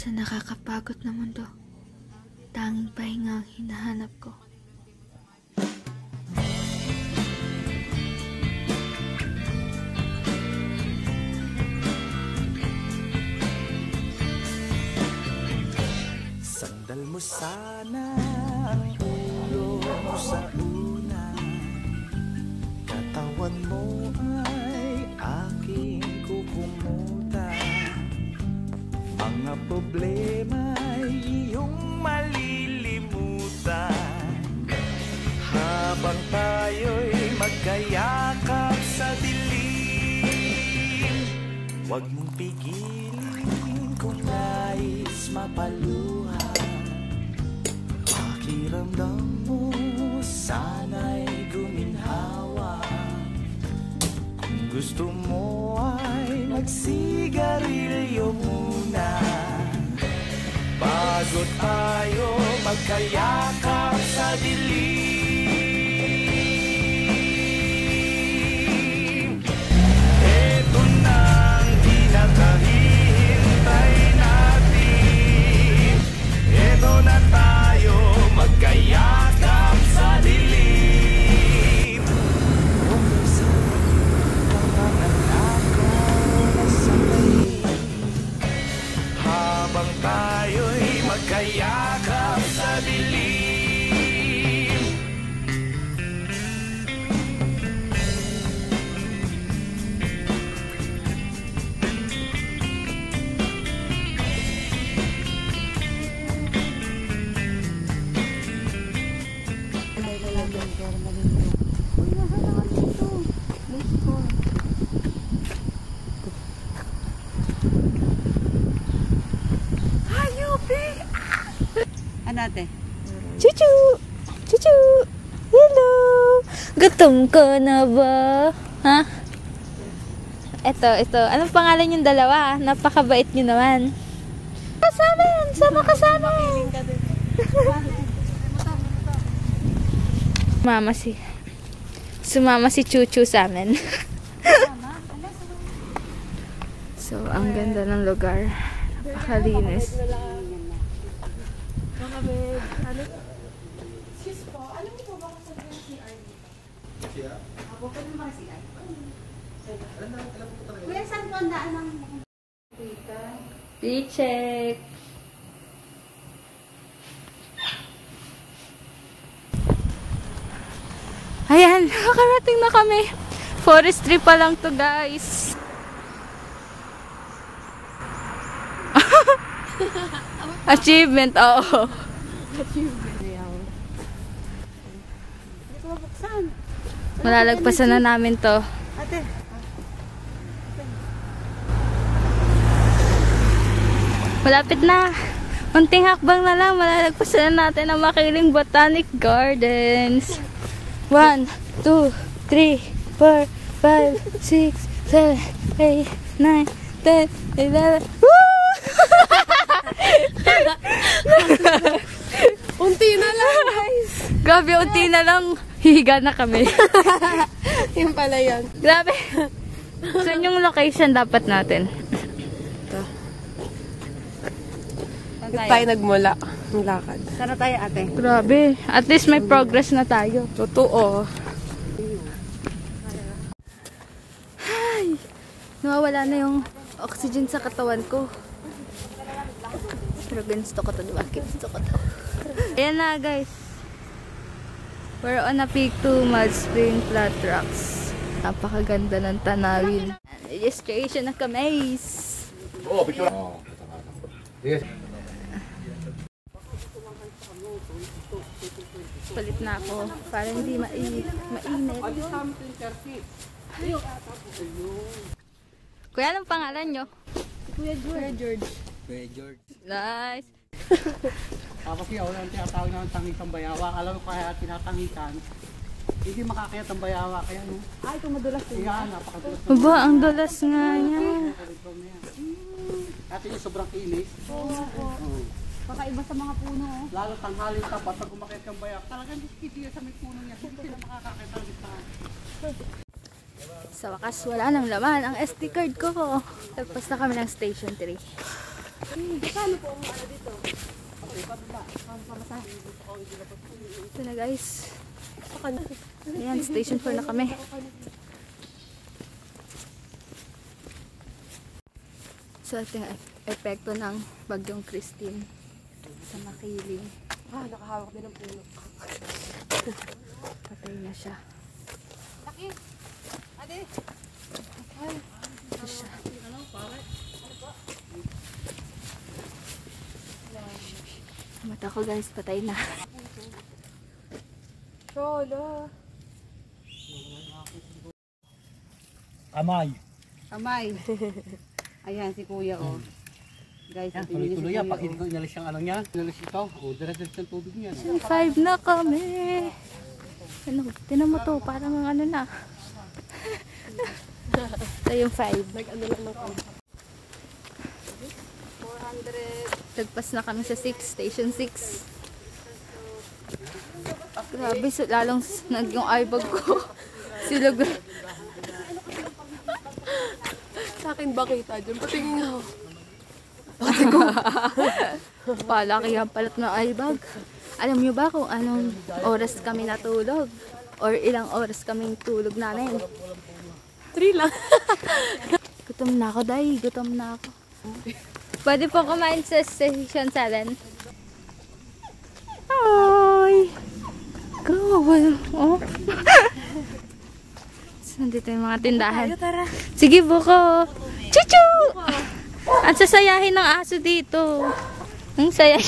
Sa nakakapagod na mundo, tanging pahinga ang hinahanap ko. Sandal mo sana ang ulo mo sa una, katawan mo ay aking kukumutan. Mga problema ay iyong malilimutan habang tayo'y magkayakap sa dilim. Huwag mong pigilin kung nais mapaluhan. Pakiramdam mo sana'y guminhawa. Kung gusto mo ay magsigarilyo muna bago tayo magkayakap sa dilim. Ito na ang pinakahihintay natin. Ito na tayo magkayakap sa dilim. Kung minsan ang mga nakaw na sabay, habang tayo'y magkayakap sa dilim. Ano ate? Chuchu! Chuchu! Hello! Gutom ka na ba? Ha? Ito. Anong pangalan yung dalawa? Napakabait nyo naman. Kasama yan! Sama kasama! Sumama si Chuchu sa amin. So, ang ganda ng lugar. Napakalinis. Excuse po, alam mo po ba kung saan yung CR niyo? CR? Ako, pwede mo mga CR? Kuya, saan po ang daan ng data? I-check. Ayan, nakarating na kami. Forestry pa lang to, guys. Achievement, oo. Achievement. Ayaw. Hindi ko mabuksan. Malalagpasan na namin to. Ate. Malapit na. Unting hakbang na lang. Malalagpasan na natin ang Makiling Botanic Gardens. 1, 2, 3, 4, 5, 6, 7, 8, 9, 10, 11. Woo! Unti na lang, guys. Grabe, unti na lang. Hihiga na kami. Yung pala yan. Grabe. Saan yung location dapat natin? Ito. Tayo nagmula. Ang lakad. Sana tayo, ate. Grabe. At least may progress na tayo. Totoo. Ay, nawawala na yung oxygen sa katawan ko. Pero gusto ko to, diba? Gusto ko to. Ayan na, guys. We're on a peak to Mud Spring Flat Rocks. Napakaganda ng tanawin. Registration na kami. Oh, picture. Oh, yes. Palit na ako para hindi mainit. Kuya, anong pangalan nyo? Kuya George. Kuya George. Nice. Tapos yung unang tinatawag naman tanging tambayawa. Alam mo kaya tinatangitan, hindi makakaya tambayawa. Kaya no? Ay, ito madulas din. Kaya napakadulas. Aba, ang dulas nga niya. At yung sobrang kinis. Oo. Kakaiba sa mga puno. Lalo tanghalin tapat pag umakit kang bayak. Talagang diskitiya sa may puno niya. Hindi sila makakakita ng gitna. Sa wakas, wala nang laman ang SD card ko. Tapos na kami ng Station 3. Paano po ang ano dito? Ito na guys. Ayan, station 4 na kami. So ito yung epekto ng bagyong Christine sa Makiling. Nakahawak din ng puno. Patay na siya. Laki! Ade! Ito siya. Mata ko guys, patay na. Cholo! Kamay. Kamay. Ayan si kuya oh. Guys, Yan, tuloy-tuloy yan. Pag inalis yung ano niya, inalis ito. O, dire-diretso yung tubig niya. 5 na kami. Ano, tinan mo to, parang ano na. Ito yung 5. Nag-ano lang ng 400. Tagpas na kami sa 6, station 6. Grabe, so, lalong yung eyebag ko. Silog. Sa akin ba kita dyan? Patingin ako. Palakihan palat ng eyebag. Alam nyo ba kung anong oras kami natulog? Or ilang oras kaming tulog namin? 3 lang. Gutom na ako, Day. Gutom na ako. Pwede po kumain sa station 7. Hi! Go! Oh. So, nandito yung mga tindahan. Tara. Sige, buko! Chuchu! Ang sasayahin ng aso dito. Ang saya.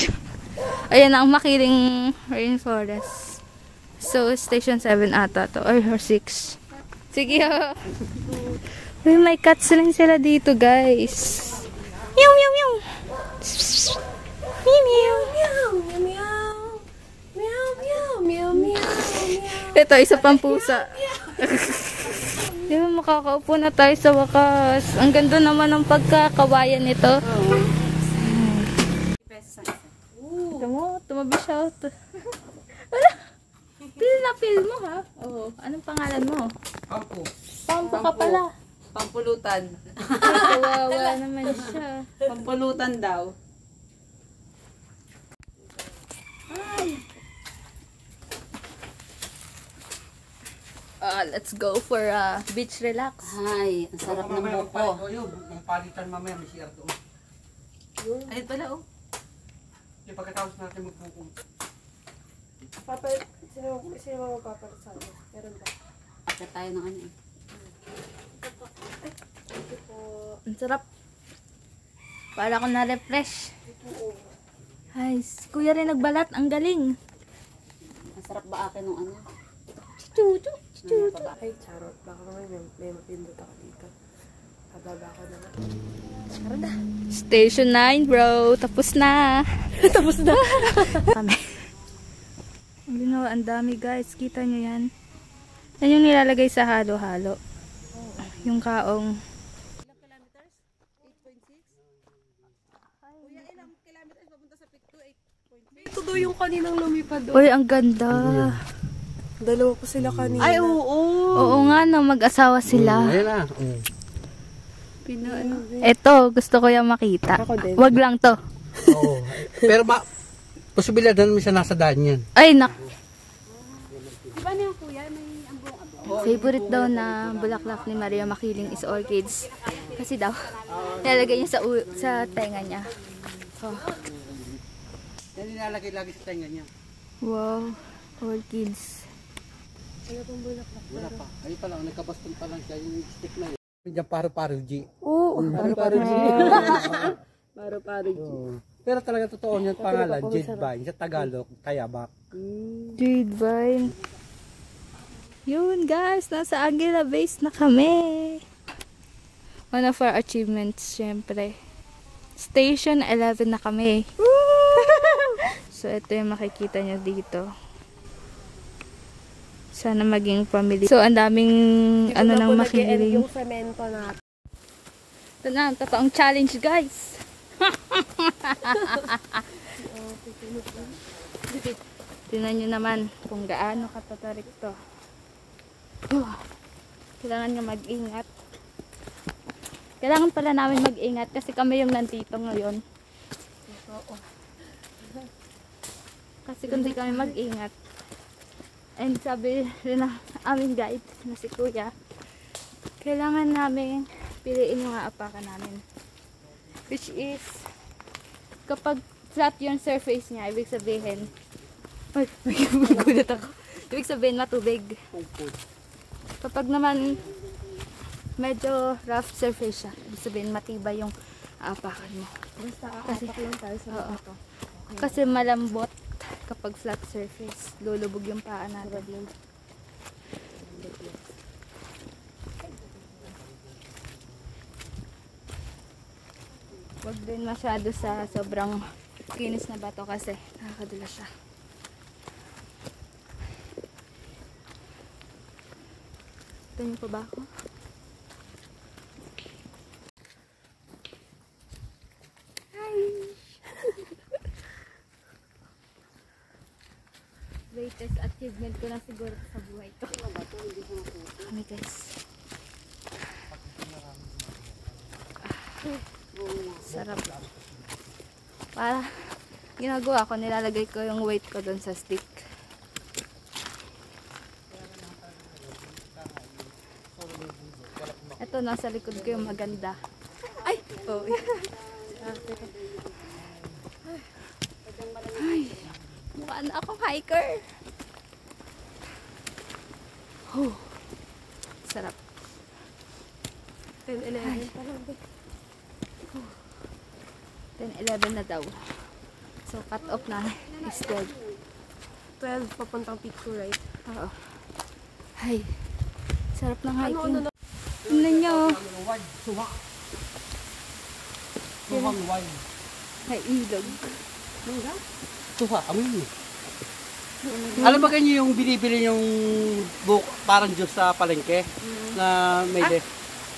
Ayan ang Makiling Rainforest. So, station 7 ata to. Or 6. Sige, oh. Uy, may cats lang sila dito, guys. Meow, meow, meow. Meow, meow. Meow, meow, meow. Meow, meow, meow, meow. Ito, isa pang pusa. Di ba makakaupo na tayo sa wakas? Ang ganda naman ng pagkakawayan nito. Ito mo, tumabi siya. Wala. Pil na pil mo ha. Oo. Anong pangalan mo? Pampo. Pampo ka pala. pampulutan. Kawawa naman siya. Pampulutan daw. Let's go for beach relax. Ay, ang sarap ng buko. Yung palitan mamaya may CR doon. Ayun pala oh. Yung pagkatapos natin magbuko. Papa, sino mo magpapalit sa akin? Meron ba? Kaya tayo ng ano eh. Thank you po. Ang sarap. Para ako na-refresh. Ay, si kuya rin nagbalat. Ang galing. Ang sarap ba akin ng ano? Chuchu. Ay, charot. Baka may mapindot ako dito. Hababa ko na nga. Station 9, bro. Tapos na. Tapos na. Kami. Ang dami, guys. Kita nyo yan. Yan yung nilalagay sa halo-halo. Yung kaong. Ilang kilometers? 8.6? Kuya, ilang kilometers papunta sa Pic 2? 8.6? Ito daw yung kaninang lumipad doon. Uy, ang ganda. Dalawa po sila kanina. Ay, oo. Oo nga, no, mag-asawa sila. Ayun na. Pinaano. Eto, gusto ko yung makita. Ako din. Wag lang to. Oo. Pero posibilidad na naman siya nasa daan yan. Ay, nak. Di ba na yung kuya? May ambong-ambong. Favorite daw na bulaklak ni Maria Makiling is orchids. Kasi daw, nilalagay niya sa tenga niya. Oh. Yan nilalagay lagi sa tenga niya. Wow, orchids. Wala pa. Ayun pa lang, nagkabaston pa lang siya yung stick na yun. Diyan paro-paro G. Oo. Paro-paro G. Paro-paro. Pero talaga totoo niyan pangalan, Jade Vine. Sa Tagalog, Tayabak. Jade Vine. Yun guys, nasa Aguila Base na kami. One of our achievements, syempre. Station 11 na kami. So, ito yung makikita nyo dito. Sana maging family. So, ang daming ano nang makiling. Yung semento natin. Ito na, ang totoong challenge guys. Tingnan nyo naman kung gaano katatarik to. Kailangan nyo mag-ingat. Kailangan pala namin mag-ingat kasi kami yung nandito ngayon. Oo. Kasi kung di kami mag-ingat. And sabi rin ng aming guide na si Kuya, kailangan namin piliin yung aapakan namin. Which is, kapag flat yung surface niya, ibig sabihin, ay, may gulat ako. Ibig sabihin, matubig. Kapag naman, medyo rough surface siya, ibig sabihin, matibay yung aapakan mo. Basta Kasi- aapak lang tayo sa Oo. bato. Kasi malambot kapag flat surface, lulubog yung paa natin. Huwag din masyado sa sobrang kinis na bato kasi nakakadula siya. Ito niyo pa ba ako? Hi! Greatest achievement ko na siguro sa buhay ko. Kami guys. Sarap. Para ginagawa ko, nilalagay ko yung weight ko dun sa stick. Ito, nasa likod ko yung maganda. Ay! Oh, ay, mukha na akong hiker. Oh, sarap. 10-11 pa lang. 10-11 na daw. So, cut off na is 12. 12 papuntang peak to right. Oo. Ay, sarap ng hiking. Ano? Tingnan nyo. Suwak. Suwak wine. Ay, ilog. Suha, amoy mo. Alam ba ganyan yung binibili yung book parang juice sa palengke na may de?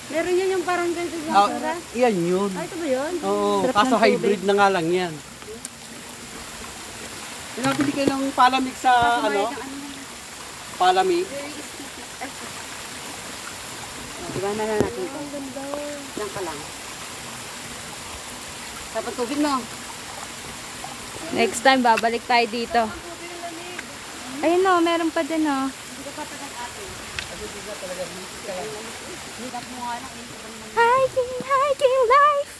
Meron yan yung parang ganito yung Ah, sura. yan yun. Ay, ito ba yun? Oo, Sarap kaso ng tubig. hybrid na nga lang yan. Pinabili kayo ng palamig sa ano? Palamig. Diba na lang natin ito? Lang ka lang. Dapat tubig no? Next time, babalik tayo dito. Ayun o, meron pa din o. Hiking, hiking life!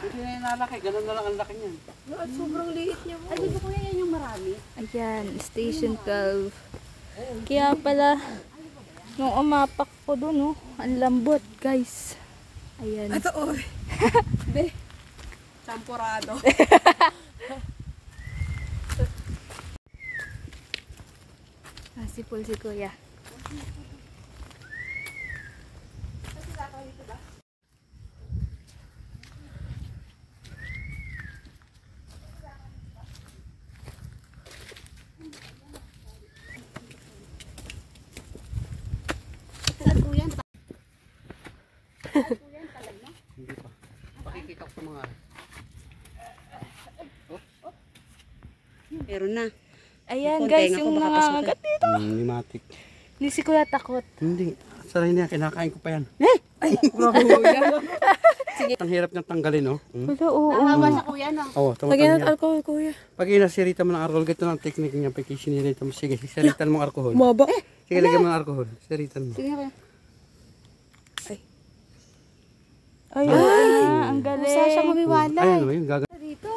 Hindi na yung nalaki, ganun na lang ang laki niyan. At sobrang liit niya mo. Ay, di ba kuya yan yung marami? Ayan, Station 12. Kaya pala, nung umapak ko dun, oh, ang lambot, guys. Ayan. Ito, oh. Be. Champurado. Sipol si Kuya. Saan po yan? Hindi pa. Pakikita ko sa mga... Meron na. Ayan, Konti guys, nga po, yung baka mga pasukin. agat dito. Limatic. Hindi si Kuya takot. Hindi. Saray niya, kinakain ko pa yan. Sige. Ang hirap niyang tanggalin, no? Wala, oo. Nakahaba sa kuya no? Oo, Lagyan tumatanggal. ng alcohol, kuya. Pag inasirita mo ng alcohol, ganito ng technique niya. Pag isinirita mo, sige, siritan mo ng alcohol. Maba. Sige, lagyan mo ng alcohol. Siritan mo. Sige kuya. Ay, ang galing. Usa siya humiwalay. Ayun, ayun, gagawin. Dito.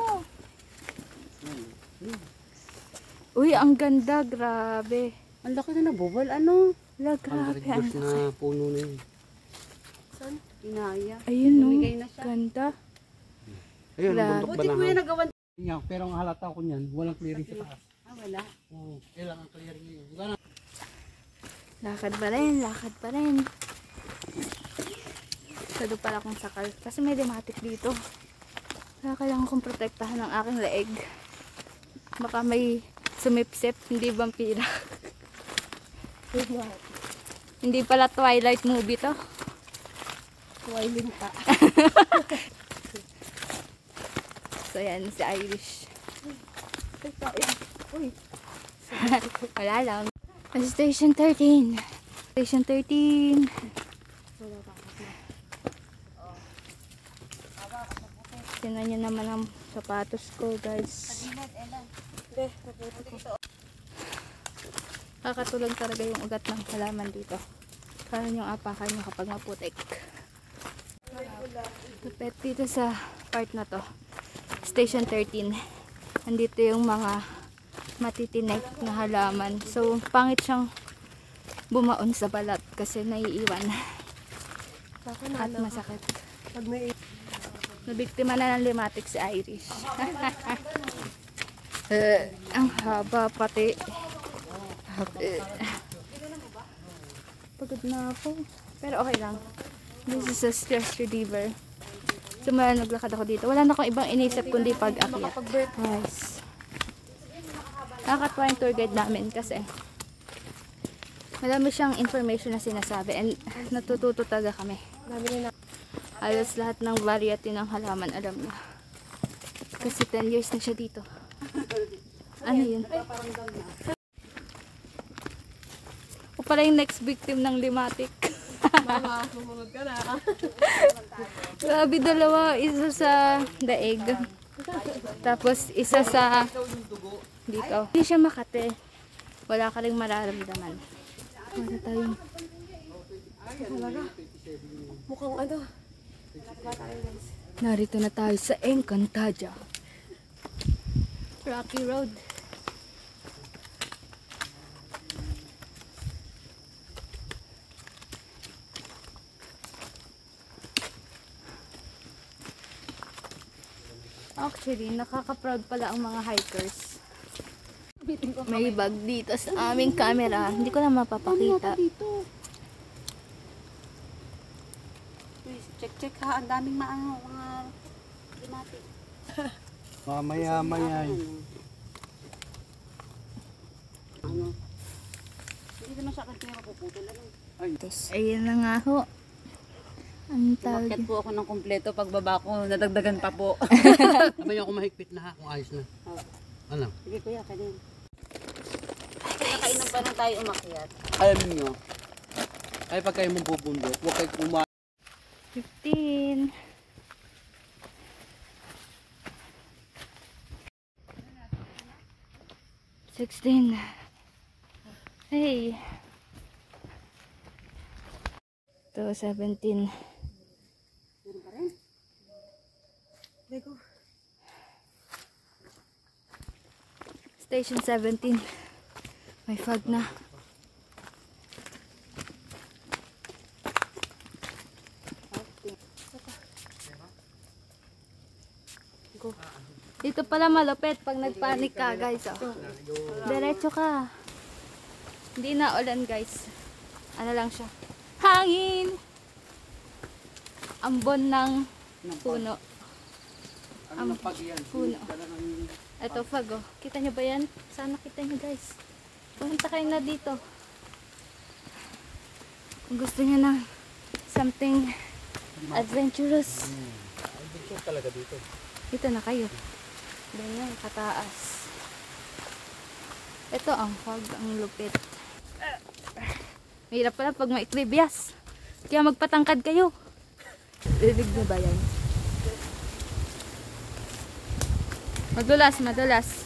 Uy, ang ganda. Grabe. Ang laki na nabubol. Ano? Wala, Ang grabe. darigos na puno na yun. Inaya. Ayun, no. Bumigay na siya. Ganda. Ayun, Grabe. buntok ba Buti lang? kuya nagawan. Yan, pero ang halata ko niyan, walang clearing sa taas. Ah, wala. Oo, kailangan clearing niya yun. Wala. Lakad pa rin, lakad pa rin. Sado pala akong sakal. Kasi may dematic dito. Kaya kailangan kong protektahan ng aking leeg. Baka may sumipsip, hindi vampira. Hindi pala Twilight movie to. Twilight pa. So yan, si Irish. Wala lang. Station 13. Station 13. Sinan niya naman ang sapatos ko, guys. Kakatulog talaga yung ugat ng halaman dito. Parang yung apakan nyo kapag maputik. Lapit dito sa part na to. Station 13. Nandito yung mga matitinik na halaman. So, pangit siyang bumaon sa balat kasi naiiwan. At masakit. Pag may Nabiktima na ng limatic si Irish. Ang haba pati. Pagod na ako. Pero okay lang. This is a stress reliever. Sumala naglakad ako dito. Wala na akong ibang inisip kundi pag-akyat. Guys. Nakakatuwa yung tour guide namin kasi marami siyang information na sinasabi and natututo talaga kami. Halos lahat ng variety ng halaman alam niya. Kasi 10 years na siya dito. Ano yun? O pala yung next victim ng limatic. sumunod ka na. Grabe, dalawa. Isa sa daig. Tapos isa sa dito. Hindi siya makate. Wala ka rin mararamdaman. Wala tayong Mukhang ano. narito na tayo sa Encantadia. Rocky Road. Actually, nakaka-proud pala ang mga hikers. May bag dito sa aming camera. Hindi ko na mapapakita. Check ha, ang daming mga limatic. Mamaya-maya. Ano? Hindi naman sa akin kaya mapuputol. Ano? Ayun na nga ho. Ang tawag. Umakyat po ako ng kumpleto. Pagbaba ko, nadagdagan pa po. Sabay ako mahigpit na ha, kung ayos na. Ano? Sige kuya, kanin. Nakainom pa na tayo umakyat. Alam niyo, ay pag kayo mong bubundok, huwag kayo 15. $16. Hey. To 17. Lego. Station 17. May fog na. Dito pala malupit pag nagpanik ka, guys. Oh. Diretso ka. Hindi na ulan, guys. Ano lang siya. Hangin! Ambon ng puno. ano na pag yan. Puno. Ito, fog, oh. Kita nyo ba yan? Sana kita nyo, guys. Pumunta kayo na dito. Kung gusto nyo ng something adventurous. Adventure talaga dito. Dito na kayo. Ganyan, kataas. Ito ang fog, ang lupit. Mahirap pala pag maiklibyas. Kaya magpatangkad kayo. Rinig nyo ba yan? Madulas, madulas.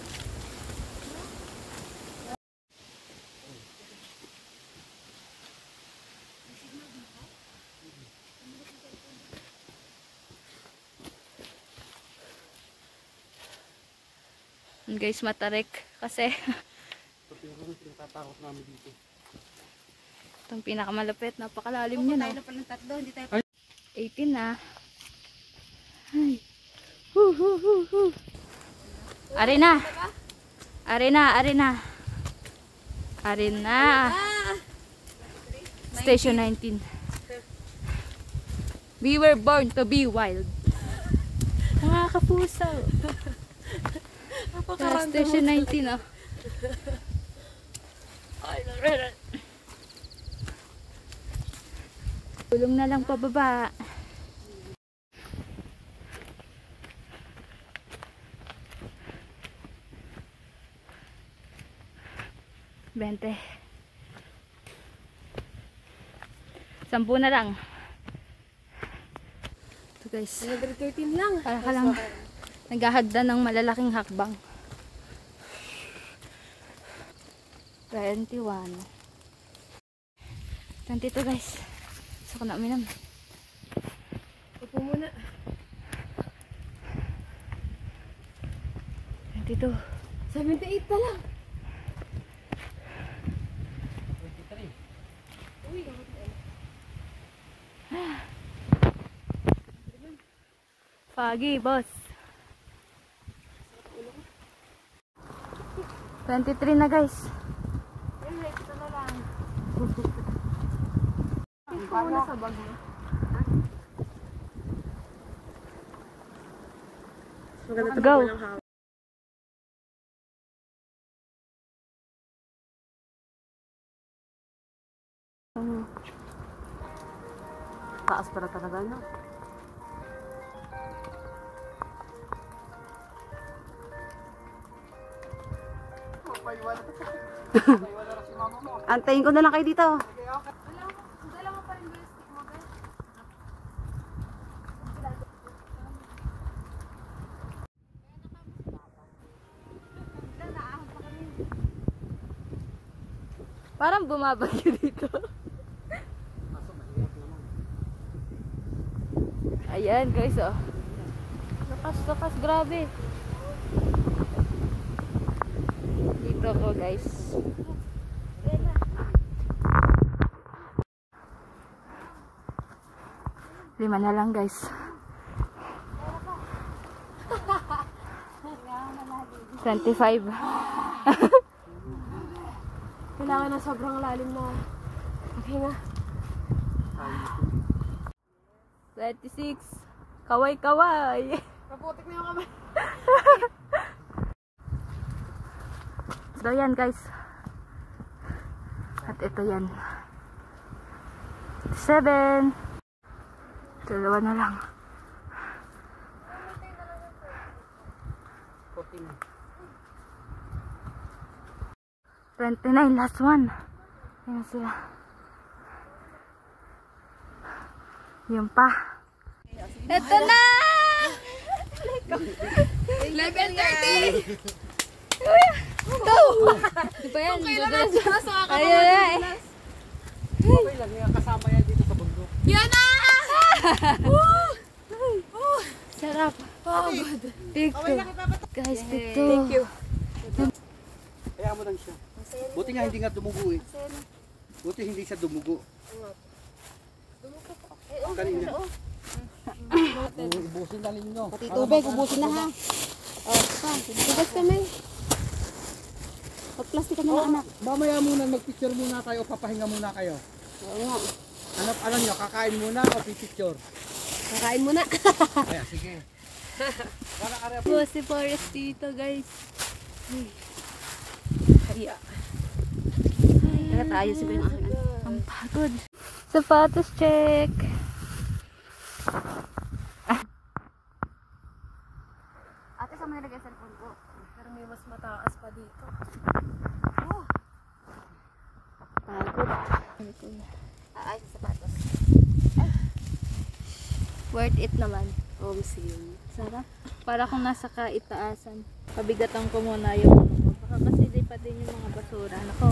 Guys, matarik kasi Tinatakot namin dito. itong pinakamalapit, napakalalim niya, no? Tayo na pa ng tatlo, hindi tayo 18 na. Ay. Hu hu hu hu. Ari na. Ari na, ari na. Ari na. Station 19. We were born to be wild. Mga kapuso. Station 19, oh. Tulong na lang pababa. Bente. 10 na lang. guys. 113 lang. Para ka lang naghahagdan ng malalaking hakbang. 21. 22 guys. Gusto ko na uminom. Upo muna. 22. 78 na lang. Pagi, boss. 23 na guys. Ito na lang. Ito muna sa bag mo. Go. Taas para talaga, no? Antayin ko na lang kayo dito. Parang bumabagyo dito. Ayan guys, oh. Lakas, grabe. Dito ko guys. Lima na lang guys. 25. Kailangan na sobrang lalim na maghinga. 26. Kaway. Kaputik na yung kamay. So yan guys. At ito yan. 7. Dalawa na lang. 29, last one. Ayan sila. Yun pa. Ito na! Level 30! Go! Di ba yan? Okay lang na siya. So ako Ayun na eh. Okay lang, yung kasama yan dito sa bundok. Yan na! Sarap. Oh, good. Big two. Guys, big two. Thank you. Kaya mo lang siya. Buti nga hindi nga dumugo eh. Buti hindi siya dumugo. Kanina. Ubusin na ninyo. Pati tubig, ubusin na ha. Tugas kami. Pag-plastic ka na anak. Mamaya muna, mag-picture muna kayo, papahinga muna kayo. Oo nga. Alam nyo, kakain muna o pipicture? Kakain muna. Kaya, sige. Para karya Po si Forest dito guys. Kaya. Kaya tayo si yung aking ano. Ang pagod. Sapatos check. Ate, saan mo nilagay ang cellphone ko? Pero may mas mataas pa dito. Pagod. Ay, sa sapatos. Worth it naman. Omsim. Sarap. Para kung nasa kaitaasan. Pabigatan ko muna yung ano ko. Baka kasi lipat din yung mga basura. Nako.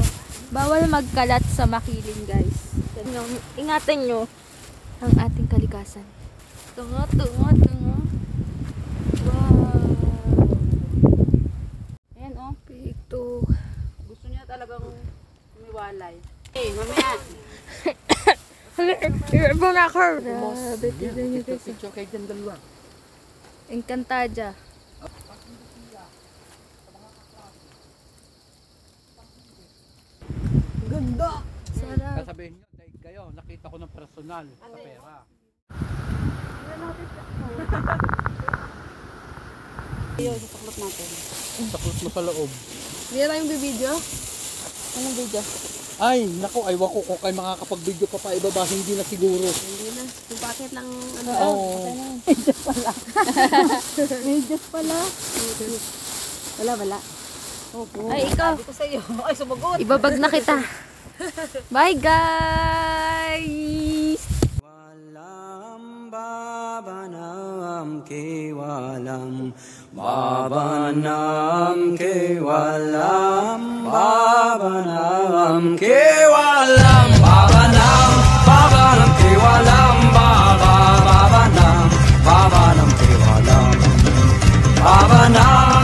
Bawal magkalat sa makiling guys. Ingatan nyo ang ating kalikasan. Tungo. Wow. Ayan oh. Big two. Gusto niya talagang umiwalay. Eh, mamaya. Hirap na ako. Grabe, tignan nyo guys. picture kayo dyan dalawa. Encantadia. Ganda! Sarap. Sasabihin nyo, dahil kayo, nakita ko ng personal sa pera. Ayun, sasaklot natin. Takot mo sa loob. Hindi na tayong bibidyo. Anong video? Ay, naku, aywa ko kung kayo makakapag-video pa pa ibaba, hindi na siguro. Hindi na. Yung packet lang ano. Oo. Medyas pala. Wala. Ay, ikaw. Ko sa iyo. Ay, sumagot. Ibabag na kita. Bye, guys! Walang babana nam kevalam Bhavanam kevalam Bhavanam kevalam Bhavanam Bhavanam kevalam Bhavanam Bhavanam kevalam Bhavanam